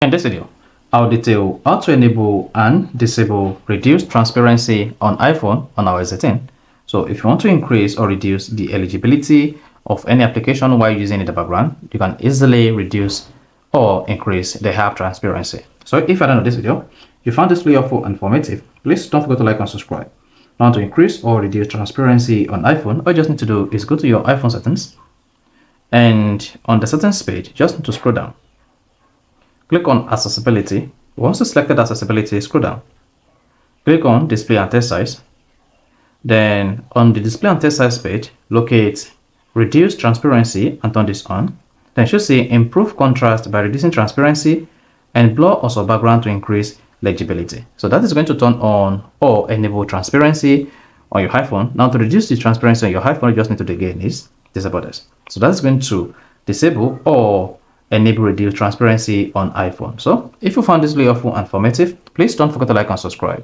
In this video, I'll detail how to enable and disable reduce transparency on iPhone on iOS 18. So if you want to increase or reduce the eligibility of any application while using it in the background, you can easily reduce or increase the app transparency. So if you're done with this video, you found this video helpful and informative, please don't forget to like and subscribe. Now to increase or reduce transparency on iPhone, all you just need to do is go to your iPhone settings, and on the settings page, just need to scroll down. Click on accessibility. Once you selected accessibility, scroll down. Click on display and text size. Then on the display and text size page, locate reduce transparency and turn this on. Then you should see improve contrast by reducing transparency and blur also background to increase legibility. So that is going to turn on or enable transparency on your iPhone. Now to reduce the transparency on your iPhone, you just need to again is disable this. So that's going to disable or enable reduce transparency on iPhone. So if you found this video helpful and informative, please don't forget to like and subscribe.